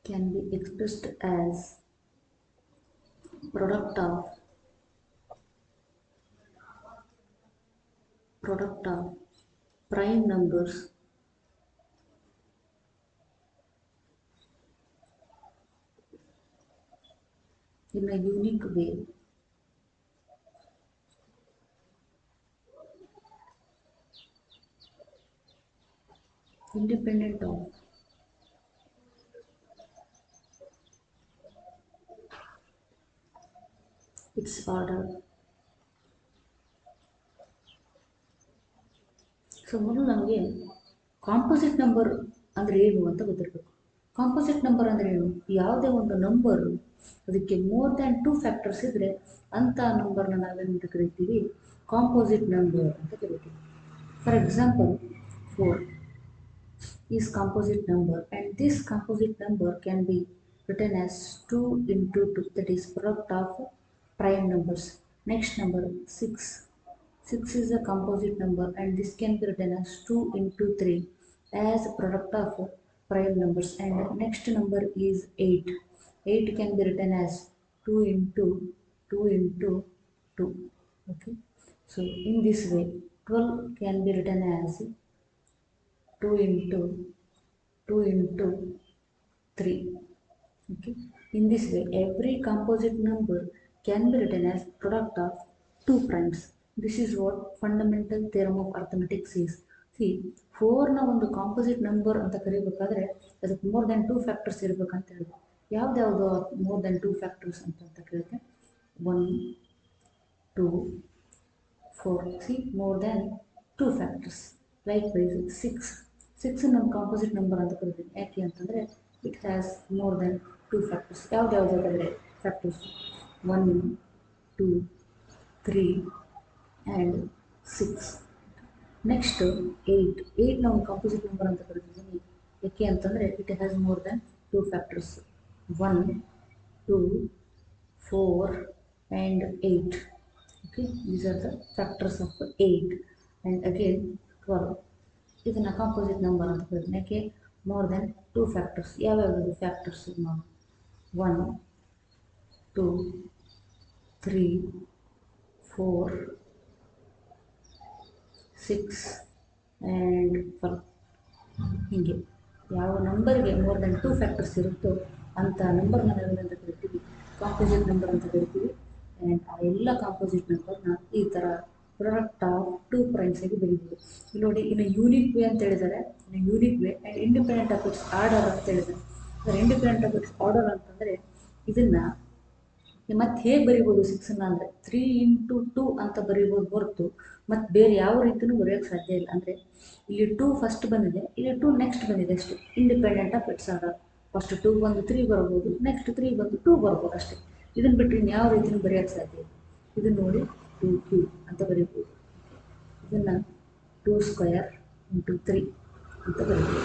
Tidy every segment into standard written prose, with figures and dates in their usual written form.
can be expressed as product of prime numbers in a unique way independent of its order. So ಮೊದಲು ನಮಗೆ composite number ಅಂದರೆ ಏನು ಅಂತ ಗೊತ್ತಿರಬೇಕು. Composite number ಅಂದರೆ ಏನು? ಯಾವುದೇ ಒಂದು ನಂಬರು ಅದಕ್ಕೆ ಮೋರ್ ದ್ಯಾನ್ 2 ಫ್ಯಾಕ್ಟರ್ಸ್ ಇದ್ದರೆ ಅಂಥ ನಂಬರ್ನ ನಾವೇನಂತ ಕರಿತೀವಿ? ಕಾಂಪೋಸಿಟ್ ನಂಬರ್ ಅಂತ ಕರಿತೀವಿ. For example 4 is composite number, and this composite number can be written as 2 into 2, that is product of prime numbers. Next number 6. 6 is a composite number, and this can be written as 2 into 3 as product of prime numbers. And next number is 8. 8 can be written as 2 into 2 into 2. Okay, so in this way 12 can be written as 2 into 2 into 3. Okay, in this way every composite number can be written as product of 2 primes. This is what fundamental theorem of arithmetic says. See, 4 ನ ಒಂದು composite number ಅಂತ ಕರಿಬೇಕಾದ್ರೆ ಅದಕ್ಕೆ more than 2 factors ಇರಬೇಕಂತ ಹೇಳಿದೆ. ಯಾವ್ದು more than 2 factors ಅಂತ ಕೇಳಿದ್ರೆ 1 2 4. See, more than 2 factors. Likewise 6 ನಮ್ಮ ಕಾಂಪೋಸಿಟ್ ನಂಬರ್ ಅಂತ ಕರಿತೀವಿ. ಯಾಕೆ ಅಂತಂದರೆ it has more than 2 factors. ಯಾವುದಾದ್ರೆ ಫ್ಯಾಕ್ಟರ್ಸ್ 1 2 3 ಆ್ಯಂಡ್ 6. ನೆಕ್ಸ್ಟ್ 8 ನಾವು ಕಾಂಪೋಸಿಟ್ ನಂಬರ್ ಅಂತ ಕರಿತೀವಿ. ಯಾಕೆ ಅಂತಂದರೆ it has more than 2 factors 1 2 4 and 8. Okay, these are the factors of 8. And again 12. ಇದನ್ನು ಕಾಂಪೋಸಿಟ್ ನಂಬರ್ ಅಂತ ಕರಿತೀನಿ. ಯಾಕೆ? More than 2 factors. ಯಾವ್ಯಾವುದು ಫ್ಯಾಕ್ಟರ್ಸ್ ನಾವು 1 2 3 4 6 ಆ್ಯಂಡ್ 12. ಹೀಗೆ ಯಾವ ನಂಬರ್ಗೆ ಮೋರ್ ದೆನ್ 2 ಫ್ಯಾಕ್ಟರ್ಸ್ ಇರುತ್ತೋ ಅಂಥ ನಂಬರ್ನ ನಾವೇನಂತ ಕರಿತೀವಿ? ಕಾಂಪೋಸಿಟ್ ನಂಬರ್ ಅಂತ ಕರಿತೀವಿ. ಆ್ಯಂಡ್ ಆ ಎಲ್ಲ ಕಾಂಪೋಸಿಟ್ ನಂಬರ್ನ ಈ ಥರ ಪ್ರಾಡಕ್ಟ್ ಆಫ್ 2 ಪ್ರೈಮ್ಸ್ ಆಗಿ ಬರೀಬೋದು. ಇಲ್ಲಿ ನೋಡಿ, ಇನ್ನು ಯೂನಿಕ್ ವೇ ಅಂತ ಹೇಳಿದ್ದಾರೆ. ಇನ್ನು unique way and independent of it's order ಅಂತ ಹೇಳಿದ್ದಾರೆ. ಅಂದರೆ ಇಂಡಿಪೆಂಡೆಂಟ್ ಆಫ್ ಇಟ್ಸ್ ಆರ್ಡರ್ ಅಂತಂದರೆ ಇದನ್ನು ಮತ್ತೆ ಹೇಗೆ ಬರಿಬೋದು? 6ನ್ನ ಅಂದರೆ 3 into 2 ಅಂತ ಬರೀಬೋದು ಹೊರತು ಮತ್ತು ಬೇರೆ ಯಾವ ರೀತಿಯೂ ಬರೆಯೋಕ್ಕೆ ಸಾಧ್ಯ ಇಲ್ಲ. ಅಂದರೆ ಇಲ್ಲಿ 2 ಫಸ್ಟ್ ಬಂದಿದೆ, ಇಲ್ಲಿ 2 ನೆಕ್ಸ್ಟ್ ಬಂದಿದೆ ಅಷ್ಟೇ. Independent of it's order. First 2 ಬಂದು 3 ಬರ್ಬೋದು, ನೆಕ್ಸ್ಟ್ 3 ಬಂದು 2 ಬರ್ಬೋದು ಅಷ್ಟೇ. ಇದನ್ನು ಬಿಟ್ಟರೆ ಇನ್ಯಾವ ರೀತಿಯೂ ಬರೆಯೋಕ್ಕೆ ಸಾಧ್ಯ ಇಲ್ಲ. ಇದನ್ನು ನೋಡಿ 2 ಅಂತ ಬರೀಬೋದು. ಇದನ್ನು 2 ಸ್ಕ್ವಯರ್ ಇಂಟು 3 ಅಂತ ಬರೀಬೋದು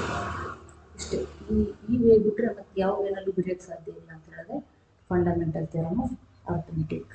ಇಷ್ಟೇ. ಈ ವೇ ಬಿಟ್ಟರೆ ಮತ್ತು ಯಾವ ವೇನಲ್ಲೂ ಬರೆಯೋಕ್ಕೆ ಸಾಧ್ಯ ಇಲ್ಲ ಅಂತ ಹೇಳಿದ್ರೆ ಫಂಡಮೆಂಟಲ್ ಥಿಯರಮ್ ಆಫ್ ಅರ್ಥಮೆಟಿಕ್.